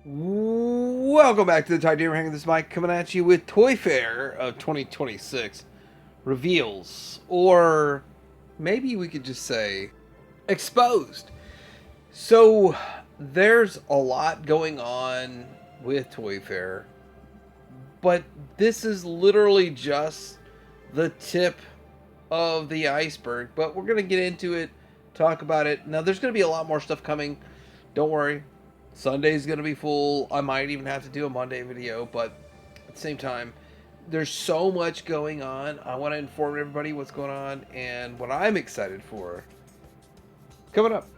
Welcome back to the Toy TMNT. This is Mike coming at you with Toyfair of 2026 reveals, or maybe we could just say exposed. So there's a lot going on with Toyfair, but this is literally just the tip of the iceberg. But we're gonna get into it, talk about it. Now there's gonna be a lot more stuff coming. Don't worry. Sunday's going to be full. I might even have to do a Monday video, but at the same time, there's so much going on. I want to inform everybody what's going on and what I'm excited for. Coming up.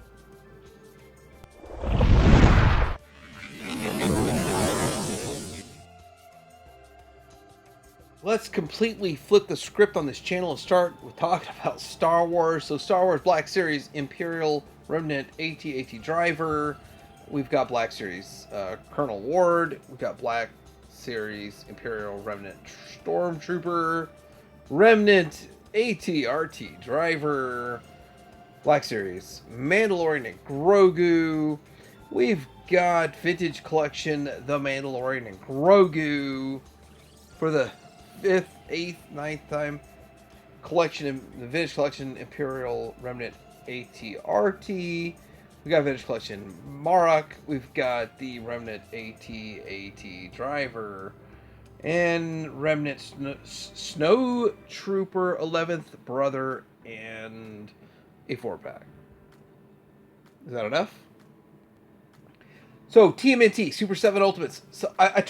Let's completely flip the script on this channel and start with talking about Star Wars. So Star Wars Black Series Imperial Remnant AT-AT Driver. We've got Black Series Colonel Ward. We've got Black Series Imperial Remnant Stormtrooper. Remnant AT-RT Driver. Black Series Mandalorian and Grogu. We've got Vintage Collection The Mandalorian and Grogu. For the 5th, 8th, 9th time. Collection, the Vintage Collection Imperial Remnant AT-RT. We got Vintage Collection Marok. We've got the Remnant AT-AT Driver. And Remnant Snow Trooper 11th Brother and a 4-pack. Is that enough? So, TMNT, Super 7 Ultimates. So, I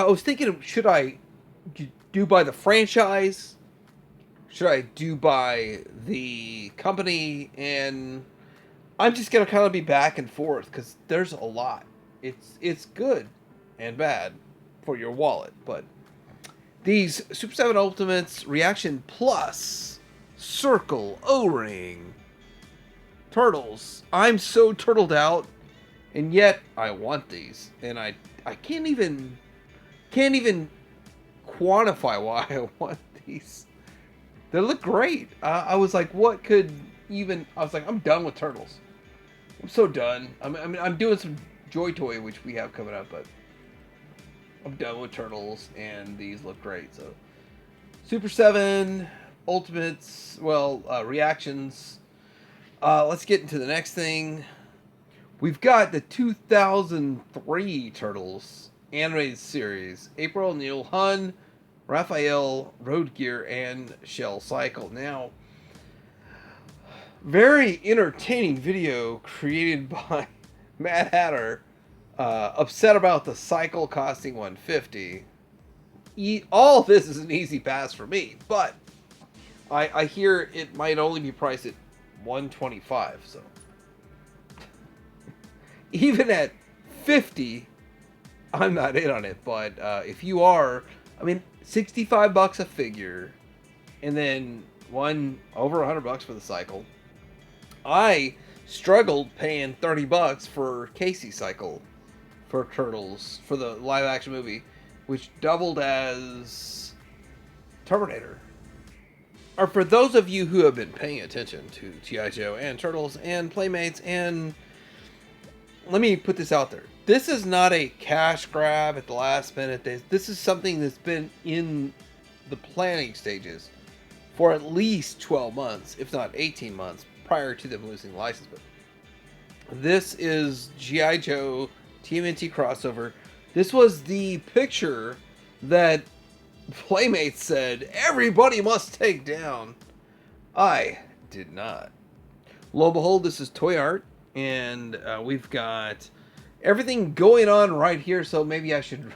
was thinking, should I do by the franchise? Should I do by the company? And I'm just gonna kind of be back and forth because there's a lot. It's good and bad for your wallet, but these Super 7 Ultimates Reaction Plus Circle O-Ring Turtles. I'm so turtled out, and yet I want these, and I can't even quantify why I want these. They look great. I was like, what could even? I was like, I'm done with turtles. I'm so done. I'm doing some Joy Toy, which we have coming up, but I'm done with turtles, and these look great. So, Super 7 Ultimates, reactions. Let's get into the next thing. We've got the 2003 Turtles animated series. April Neil Hun, Raphael Roadgear, and Shell Cycle. Now, very entertaining video created by Mad Hatter, upset about the cycle costing $150. All this is an easy pass for me, but I hear it might only be priced at $125. So even at $50, I'm not in on it. But if you are, $65 a figure, and then over $100 for the cycle. I struggled paying $30 for Casey Cycle for Turtles for the live action movie, which doubled as Terminator. Or for those of you who have been paying attention to GI Joe and Turtles and Playmates, and let me put this out there. This is not a cash grab at the last minute. This is something that's been in the planning stages for at least 12 months, if not 18 months, prior to them losing the license. But this is GI Joe TMNT crossover. This was the picture that Playmates said everybody must take down. I did not. Lo and behold, this is toy art, and we've got everything going on right here. So maybe I should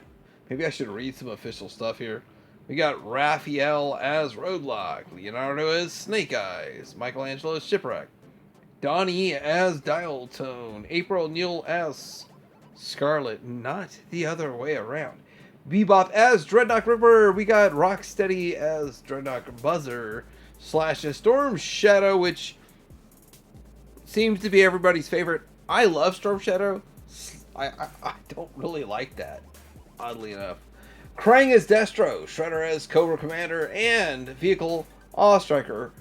read some official stuff here. We got Raphael as Roadlock, Leonardo as Snake Eyes, Michelangelo as Shipwreck, Donnie as Dial Tone, April Neal as Scarlet, not the other way around, Bebop as Dreadnought Ripper, we got Rocksteady as Dreadnought Buzzer, Slash as Storm Shadow, which seems to be everybody's favorite. I love Storm Shadow. I don't really like that, oddly enough. Krang as Destro, Shredder as Cobra Commander, and Vehicle Awe Striker.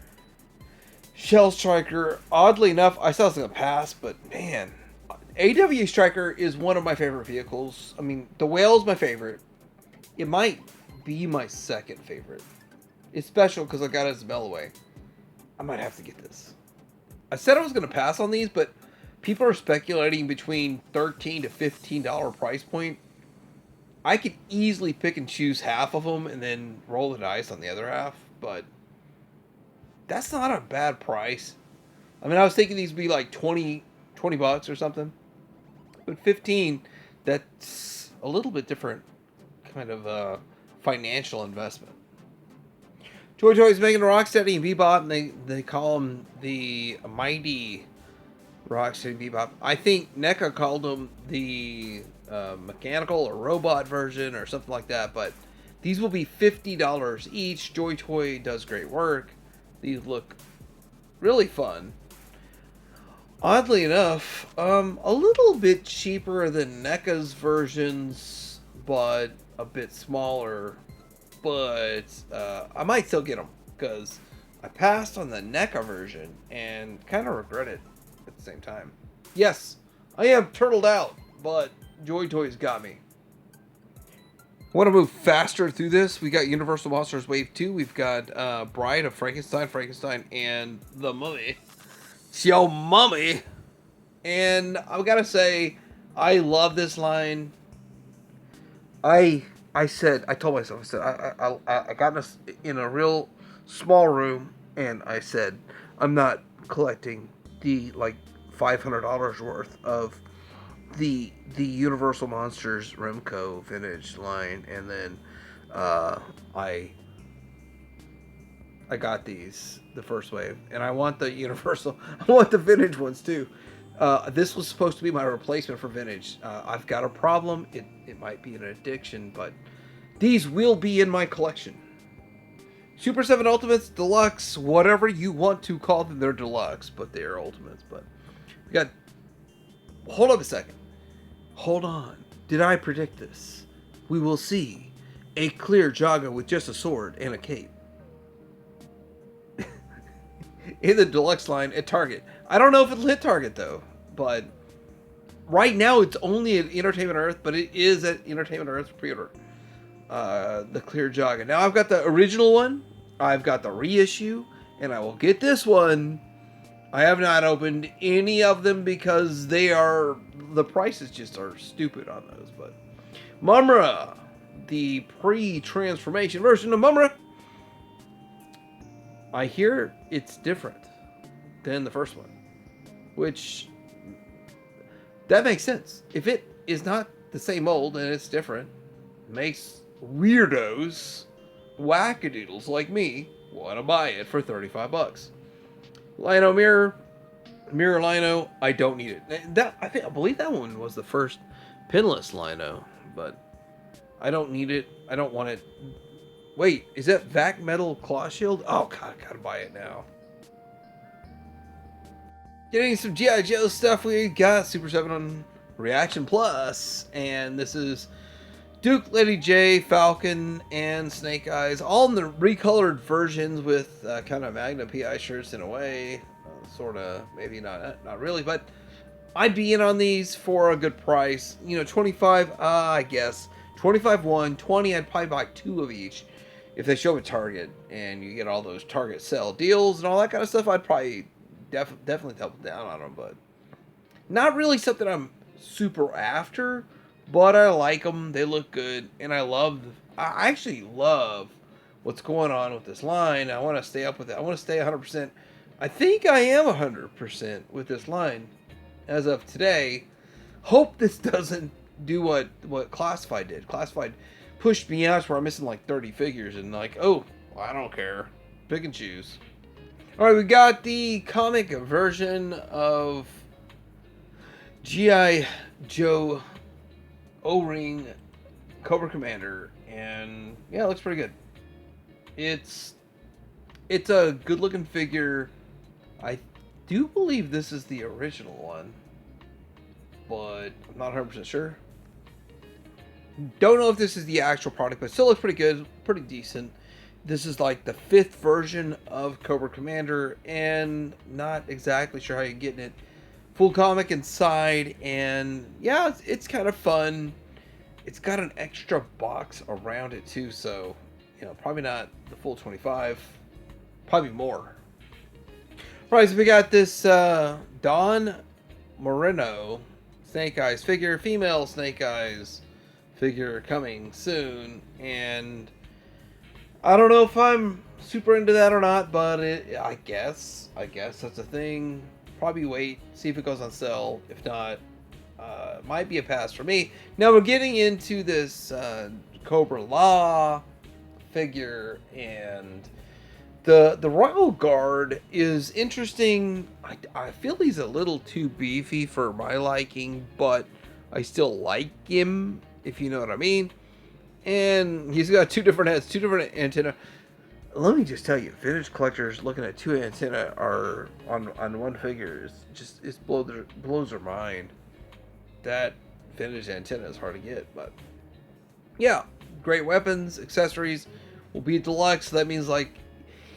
Shell Striker, oddly enough, I thought it was going to pass, but man, AW Striker is one of my favorite vehicles. I mean, the Whale is my favorite. It might be my second favorite. It's special because I got it as a mail away. I might have to get this. I said I was going to pass on these, but people are speculating between $13 to $15 price point. I could easily pick and choose half of them and then roll the dice on the other half, but that's not a bad price. I mean, I was thinking these would be like 20 bucks or something, but 15, that's a little bit different kind of financial investment. Toy's making Rocksteady and Bebop, and they call them the Mighty Rocksteady Bebop. I think NECA called them the mechanical or robot version or something like that, but these will be $50 each. Toy does great work. These look really fun. Oddly enough, a little bit cheaper than NECA's versions, but a bit smaller. But I might still get them because I passed on the NECA version and kind of regret it at the same time. Yes, I am turtled out, but Toys got me. Want to move faster through this? We got Universal Monsters Wave 2. We've got Bride of Frankenstein, and The Mummy. It's your mummy. And I've got to say, I love this line. I told myself, I got us in a real small room, and I said, I'm not collecting the like $500 worth of the Universal Monsters Remco vintage line, and then I got these the first wave, and I want the Universal, I want the vintage ones too. This was supposed to be my replacement for vintage. I've got a problem. It might be an addiction, but these will be in my collection. Super 7 Ultimates, Deluxe, whatever you want to call them, they're Deluxe, but they're Ultimates. But we got. Hold up a second. Hold on. Did I predict this? We will see a clear Jaga with just a sword and a cape in the Deluxe line at Target. I don't know if it'll hit Target though, but right now it's only at Entertainment Earth, but it is at Entertainment Earth pre-order. The clear Jaga. Now I've got the original one, I've got the reissue, and I will get this one. I have not opened any of them because the prices just are stupid on those. But Mumra, the pre-transformation version of Mumra, I hear it's different than the first one, which that makes sense. If it is not the same mold and it's different, it makes weirdos, wackadoodles like me want to buy it for 35 bucks. Lino mirror Lino, I don't need it. I believe that one was the first pinless Lino, but I don't need it. I don't want it. Wait, is that Vac Metal Claw Shield? Oh god, I gotta buy it now. Getting some GI Joe stuff. We got Super 7 on Reaction Plus, and this is Duke, Lady J, Falcon, and Snake Eyes, all in the recolored versions with kind of Magnum PI shirts in a way. Sort of, maybe not really, but I'd be in on these for a good price. You know, 25, I guess. 25 one, 20, I'd probably buy 2 of each. If they show up at Target and you get all those Target sale deals and all that kind of stuff, I'd probably definitely double down on them, but not really something I'm super after. But I like them. They look good, and I actually love what's going on with this line. I want to stay up with it. I want to stay 100%. I think I am 100% with this line as of today. Hope this doesn't do what Classified did. Classified pushed me out where I'm missing like 30 figures, and like, oh, well, I don't care. Pick and choose. All right, we got the comic version of GI Joe O-Ring Cobra Commander, and yeah, it looks pretty good. It's a good looking figure. I do believe this is the original one, but I'm not 100% sure. Don't know if this is the actual product, but still looks pretty good, pretty decent. This is like the 5th version of Cobra Commander, and not exactly sure how you're getting it full comic inside, and yeah, it's kind of fun. It's got an extra box around it too, so probably not the full 25, probably more. Right, so we got this Dawn Moreno Snake Eyes figure, female Snake Eyes figure coming soon, and I don't know if I'm super into that or not, but I guess that's a thing. Probably wait, see if it goes on sale. If not, might be a pass for me. Now we're getting into this Cobra Law figure, and the Royal Guard is interesting. I feel he's a little too beefy for my liking, but I still like him, if you know what I mean. And he's got two different heads, two different antenna. Let me just tell you, vintage collectors looking at two antenna are on one figure blows their mind. That vintage antenna is hard to get, but yeah, great weapons, accessories will be deluxe. So that means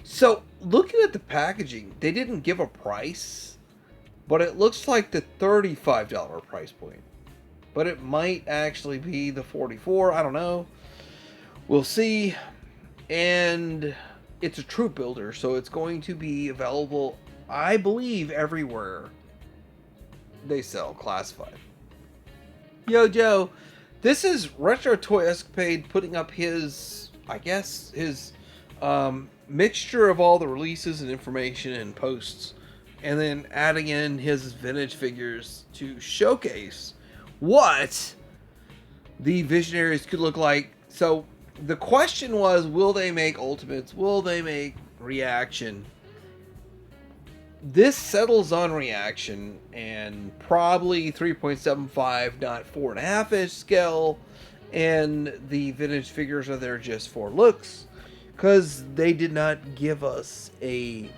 so looking at the packaging, they didn't give a price, but it looks like the $35 price point. But it might actually be the $44. I don't know. We'll see. And it's a troop builder, so it's going to be available, I believe, everywhere they sell classified. Yo, Joe, this is Retro Toy Escapade putting up his mixture of all the releases and information and posts, and then adding in his vintage figures to showcase what the Visionaries could look like. So the question was, will they make Ultimates? Will they make Reaction? This settles on Reaction, and probably 3.75, not 4.5 inch scale, and the vintage figures are there just for looks, because they did not give us a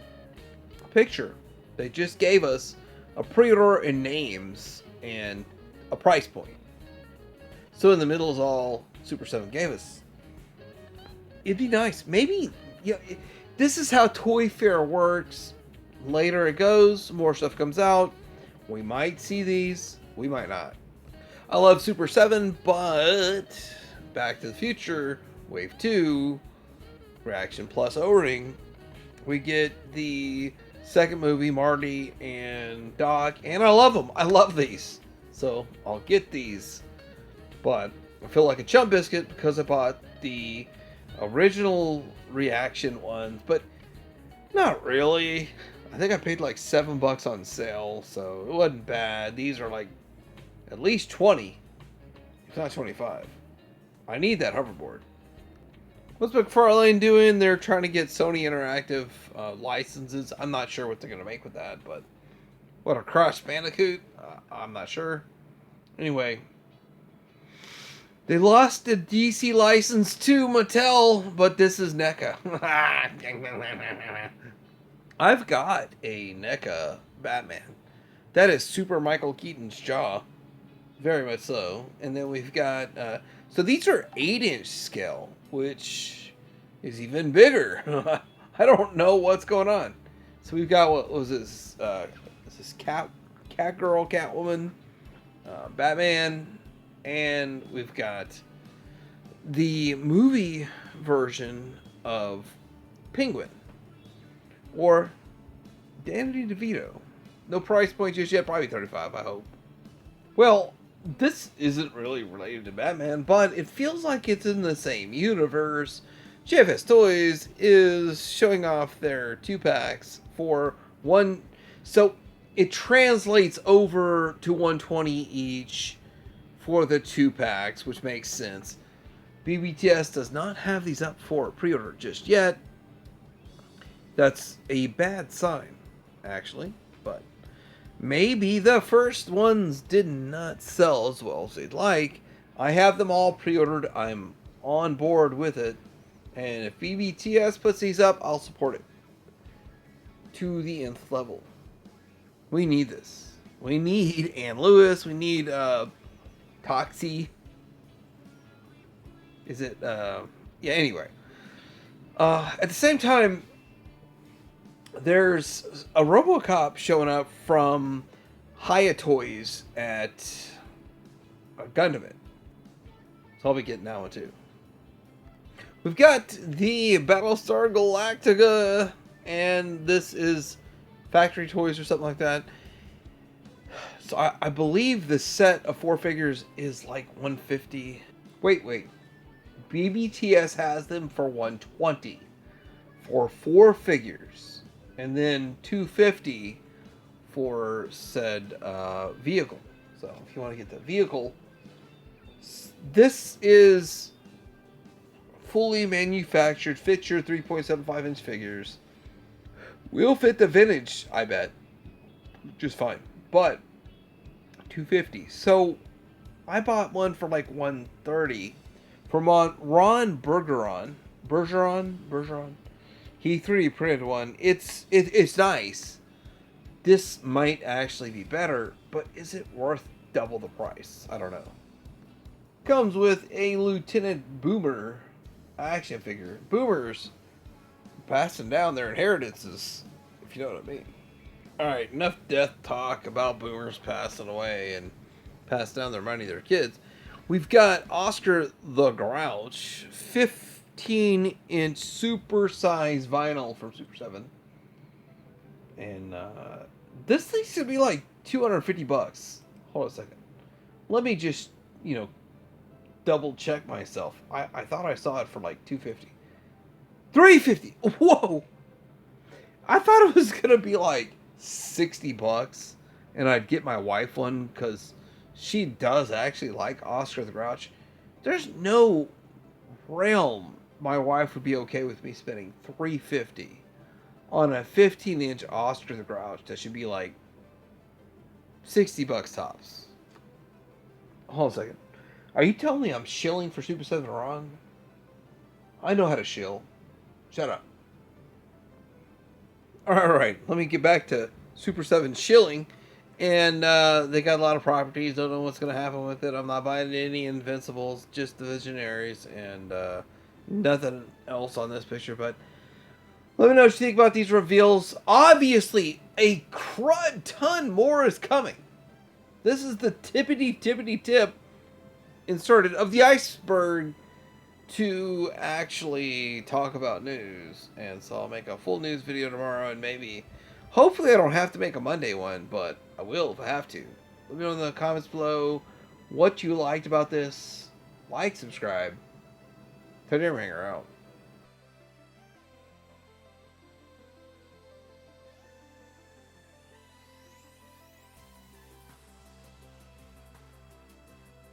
picture. They just gave us a pre-order and names and a price point. So in the middle is all Super 7 gave us. It'd be nice. Maybe, this is how Toyfair works. Later it goes, more stuff comes out. We might see these, we might not. I love Super 7, but Back to the Future, Wave 2, Reaction Plus O-Ring, we get the second movie, Marty and Doc, and I love them. I love these. So I'll get these. But I feel like a chump biscuit because I bought the original Reaction ones, but not really. I think I paid like $7 on sale, so it wasn't bad. These are like at least 20, if not 25. I need that hoverboard. What's McFarlane doing? They're trying to get Sony Interactive licenses. I'm not sure what they're going to make with that, but what, a Crash Bandicoot? I'm not sure. Anyway, they lost the DC license to Mattel, but this is NECA. I've got a NECA Batman. That is Super Michael Keaton's jaw. Very much so. And then we've got... so these are 8-inch scale, which is even bigger. I don't know what's going on. So we've got, what was this? This Catgirl, Catwoman, Batman, and we've got the movie version of Penguin. Or Danny DeVito. No price point just yet, probably 35, I hope. Well, this isn't really related to Batman, but it feels like it's in the same universe. JFS Toys is showing off their 2-packs for one. So it translates over to $120 each for the 2-packs, which makes sense. BBTS does not have these up for pre-order just yet. That's a bad sign, actually, but maybe the first ones did not sell as well as they'd like. I have them all pre-ordered. I'm on board with it. And if BBTS puts these up, I'll support it to the nth level. We need this. We need Ann Lewis. We need Toxie. Is it? Yeah, anyway. At the same time, there's a Robocop showing up from Hiya Toys at Gundam. So I'll be getting that one too. We've got the Battlestar Galactica, and this is Factory Toys or something like that. So I believe the set of 4 figures is like 150. Wait. BBTS has them for 120 for 4 figures, and then 250 for said vehicle. So if you want to get the vehicle, this is fully manufactured, fits your 3.75 inch figures. Will fit the vintage, I bet, just fine. But 250. So I bought one for like 130 from Ron Bergeron. He 3D printed one. It's nice. This might actually be better, but is it worth double the price? I don't know. Comes with a Lieutenant Boomer action figure. Boomers passing down their inheritances, if you know what I mean. Alright, enough death talk about boomers passing away and passing down their money to their kids. We've got Oscar the Grouch, 15-inch super-size vinyl from Super 7. And this thing should be like $250. Hold on a second. Let me just, double check myself. I thought I saw it for like $250. $350. Whoa! I thought it was gonna be like $60, and I'd get my wife one because she does actually like Oscar the Grouch. There's no realm my wife would be okay with me spending $350 on a 15-inch Oscar the Grouch. That should be like $60 tops. Hold on a second. Are you telling me I'm shilling for Super 7 wrong? I know how to shill. Shut up. Alright, let me get back to Super 7 shilling. And they got a lot of properties. Don't know what's going to happen with it. I'm not buying any Invincibles, just the Visionaries, and nothing else on this picture. But let me know what you think about these reveals. Obviously, a crud ton more is coming. This is the tippity tip inserted of the iceberg to actually talk about news. And so I'll make a full news video tomorrow, and maybe, hopefully I don't have to make a Monday one, but I will if I have to. Let me know in the comments below what you liked about this. Like, subscribe. Toy TMNT out.